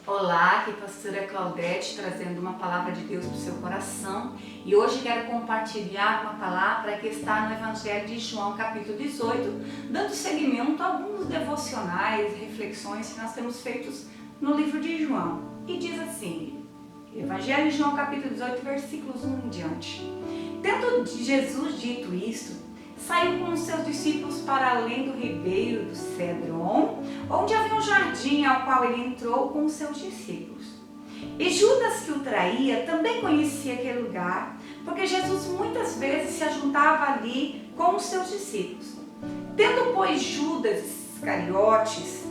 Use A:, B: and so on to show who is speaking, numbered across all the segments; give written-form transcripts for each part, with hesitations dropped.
A: Olá, aqui é a pastora Claudete trazendo uma palavra de Deus para o seu coração e hoje quero compartilhar uma palavra que está no Evangelho de João, capítulo 18, dando seguimento a alguns devocionais, reflexões que nós temos feitos no livro de João. E diz assim, Evangelho de João, capítulo 18, versículos 1 em diante. Tendo Jesus dito isto, saiu com os seus discípulos para além do ribeiro do Cedron, onde havia um jardim ao qual ele entrou com os seus discípulos. E Judas, que o traía, também conhecia aquele lugar, porque Jesus muitas vezes se ajuntava ali com os seus discípulos. Tendo, pois, Judas Iscariotes,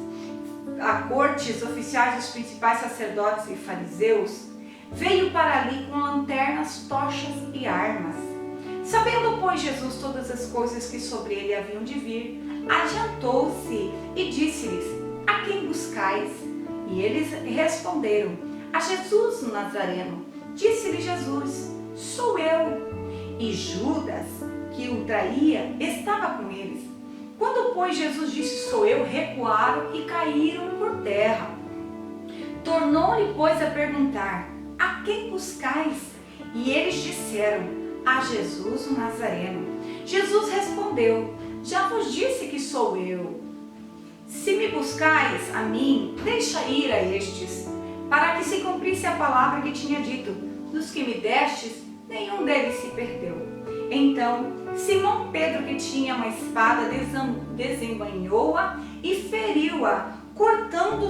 A: a corte, os oficiais dos principais sacerdotes e fariseus, veio para ali com lanternas, tochas e armas. Sabendo, pois, Jesus todas as coisas que sobre ele haviam de vir, adiantou-se e disse-lhes: a quem buscais? E eles responderam: a Jesus o Nazareno. Disse-lhe Jesus: sou eu. E Judas, que o traía, estava com eles. Quando, pois, Jesus disse: sou eu, recuaram e caíram por terra. Tornou-lhe, pois, a perguntar: a quem buscais? E eles disseram: a Jesus o Nazareno. Jesus respondeu: já vos disse que sou eu. Se me buscais a mim, deixa ir a estes, para que se cumprisse a palavra que tinha dito: dos que me destes, nenhum deles se perdeu. Então Simão Pedro, que tinha uma espada, desembainhou-a e feriu-a, cortando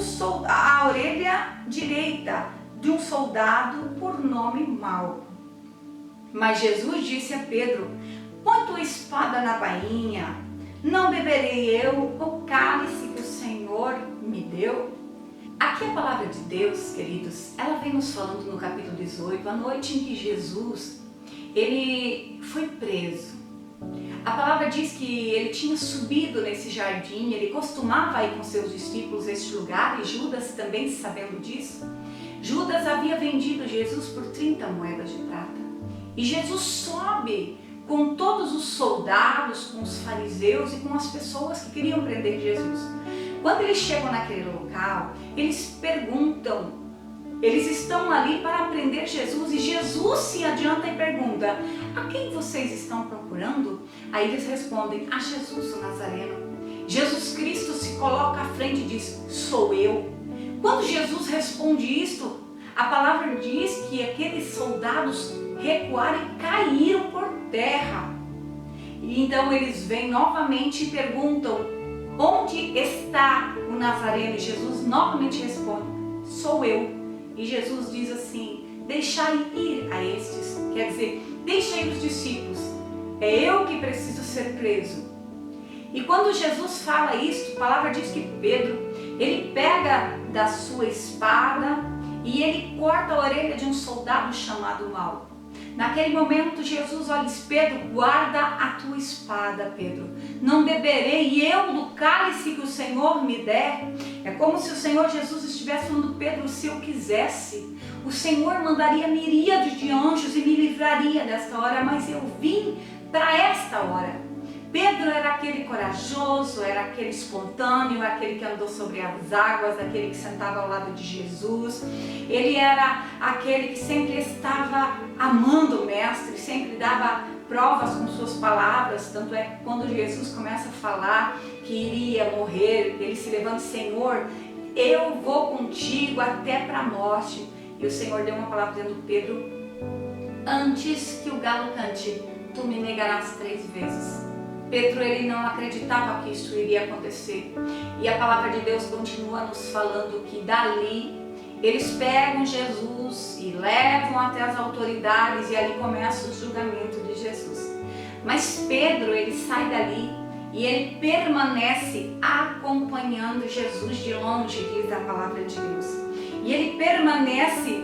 A: a orelha direita de um soldado por nome Malco. Mas Jesus disse a Pedro: põe tua espada na bainha, não beberei eu o cálice que o Senhor me deu? Aqui a palavra de Deus, queridos, ela vem nos falando no capítulo 18, a noite em que Jesus, ele foi preso. A palavra diz que ele tinha subido nesse jardim, ele costumava ir com seus discípulos a este lugar, e Judas também sabendo disso. Judas havia vendido Jesus por 30 moedas de prata. E Jesus sobe com todos os soldados, com os fariseus e com as pessoas que queriam prender Jesus. Quando eles chegam naquele local, eles perguntam, eles estão ali para prender Jesus e Jesus se adianta e pergunta: a quem vocês estão procurando? Aí eles respondem: a Jesus o Nazareno. Jesus Cristo se coloca à frente e diz: sou eu. Quando Jesus responde isto, a palavra diz que aqueles soldados recuaram e caíram por terra. E então eles vêm novamente e perguntam: onde está o Nazareno? E Jesus novamente responde: sou eu. E Jesus diz assim: deixai ir a estes, quer dizer, deixai os discípulos, é eu que preciso ser preso. E quando Jesus fala isso, a palavra diz que Pedro, ele pega da sua espada e ele corta a orelha de um soldado chamado Malco. Naquele momento Jesus olha: Pedro, guarda a tua espada, Pedro. Não beberei eu do cálice que o Senhor me der. É como se o Senhor Jesus estivesse falando: Pedro, se eu quisesse, o Senhor mandaria miríades de anjos e me livraria desta hora, mas eu vim para esta hora. Pedro era aquele corajoso, era aquele espontâneo, aquele que andou sobre as águas, aquele que sentava ao lado de Jesus. Ele era aquele que sempre estava amando o Mestre, sempre dava provas com suas palavras. Tanto é que quando Jesus começa a falar que iria morrer, ele se levanta: Senhor, eu vou contigo até para a morte. E o Senhor deu uma palavra dizendo: Pedro, antes que o galo cante, tu me negarás 3 vezes. Pedro, ele não acreditava que isso iria acontecer. E a palavra de Deus continua nos falando que dali eles pegam Jesus e levam até as autoridades e ali começa o julgamento de Jesus. Mas Pedro, ele sai dali e ele permanece acompanhando Jesus de longe, diz a palavra de Deus. E ele permanece,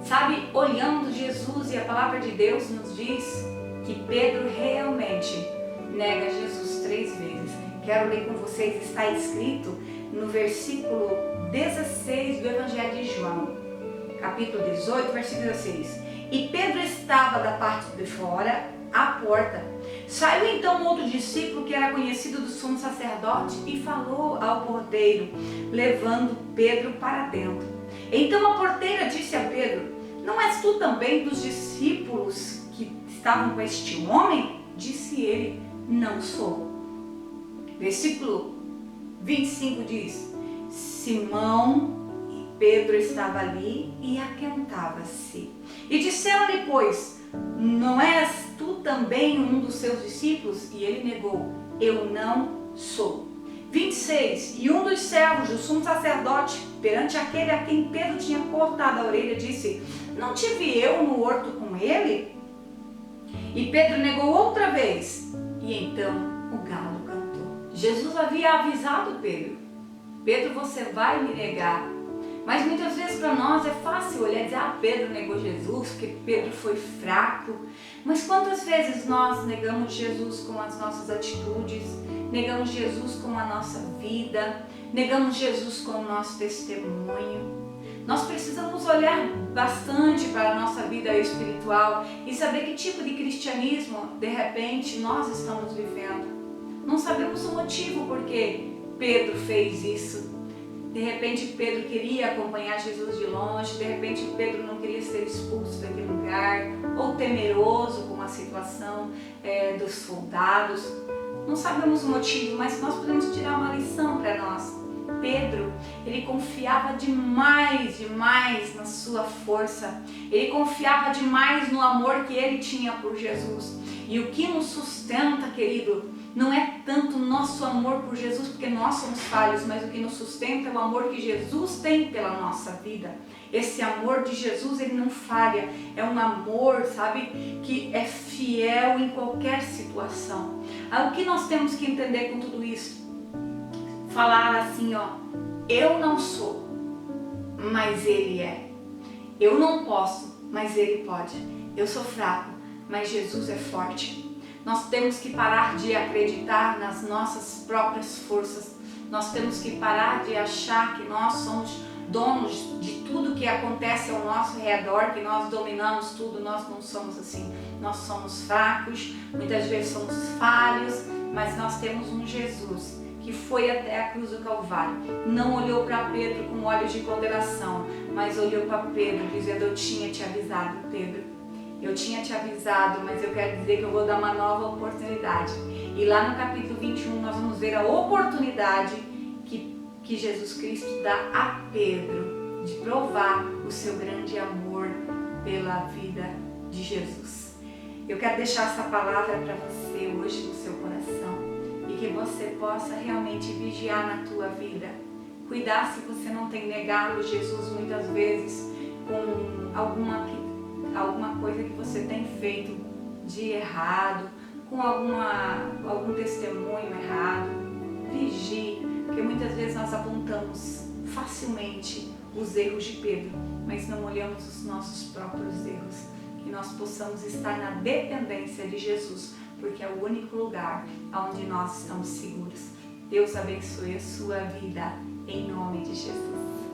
A: sabe, olhando Jesus, e a palavra de Deus nos diz que Pedro realmente nega Jesus 3 vezes. Quero ler com vocês, está escrito no versículo 16 do Evangelho de João, capítulo 18, versículo 16. E Pedro estava da parte de fora, à porta. Saiu então outro discípulo que era conhecido do sumo sacerdote e falou ao porteiro, levando Pedro para dentro. Então a porteira disse a Pedro: não és tu também dos discípulos que estavam com este homem? Disse ele: não sou. Versículo 25 diz: Simão e Pedro estavam ali e aquentava-se. E disseram-lhe, pois, não és tu também um dos seus discípulos? E ele negou: eu não sou. 26. E um dos servos do sumo sacerdote, perante aquele a quem Pedro tinha cortado a orelha, disse: não tive eu no horto com ele? E Pedro negou outra vez. E então o galo cantou. Jesus havia avisado Pedro: Pedro, você vai me negar. Mas muitas vezes para nós é fácil olhar e dizer: ah, Pedro negou Jesus porque Pedro foi fraco. Mas quantas vezes nós negamos Jesus com as nossas atitudes, negamos Jesus com a nossa vida, negamos Jesus com o nosso testemunho? Nós precisamos olhar bastante para a nossa vida espiritual e saber que tipo de cristianismo, de repente, nós estamos vivendo. Não sabemos o motivo por que Pedro fez isso. De repente Pedro queria acompanhar Jesus de longe, de repente Pedro não queria ser expulso daquele lugar, ou temeroso com a situação dos soldados. Não sabemos o motivo, mas nós podemos tirar uma lição para nós. Pedro, ele confiava demais na sua força, ele confiava demais no amor que ele tinha por Jesus. E o que nos sustenta, querido, não é tanto nosso amor por Jesus, porque nós somos falhos, mas o que nos sustenta é o amor que Jesus tem pela nossa vida. Esse amor de Jesus, ele não falha, é um amor, sabe, que é fiel em qualquer situação. O que nós temos que entender com tudo isso? Falar assim, ó: eu não sou, mas ele é. Eu não posso, mas ele pode. Eu sou fraco, mas Jesus é forte. Nós temos que parar de acreditar nas nossas próprias forças. Nós temos que parar de achar que nós somos donos de tudo que acontece ao nosso redor, que nós dominamos tudo. Nós não somos assim. Nós somos fracos, muitas vezes somos falhos, mas nós temos um Jesus que foi até a cruz do Calvário. Não olhou para Pedro com olhos de condenação, mas olhou para Pedro dizendo: eu tinha te avisado, Pedro. Eu tinha te avisado, mas eu quero dizer que eu vou dar uma nova oportunidade. E lá no capítulo 21 nós vamos ver a oportunidade que Jesus Cristo dá a Pedro de provar o seu grande amor pela vida de Jesus. Eu quero deixar essa palavra para você hoje no seu coração e que você possa realmente vigiar na tua vida. Cuidar se você não tem negado Jesus muitas vezes com alguma coisa que você tem feito de errado, com algum testemunho errado. Vigie, porque muitas vezes nós apontamos facilmente os erros de Pedro, mas não olhamos os nossos próprios erros. Que nós possamos estar na dependência de Jesus, porque é o único lugar onde nós estamos seguros. Deus abençoe a sua vida, em nome de Jesus.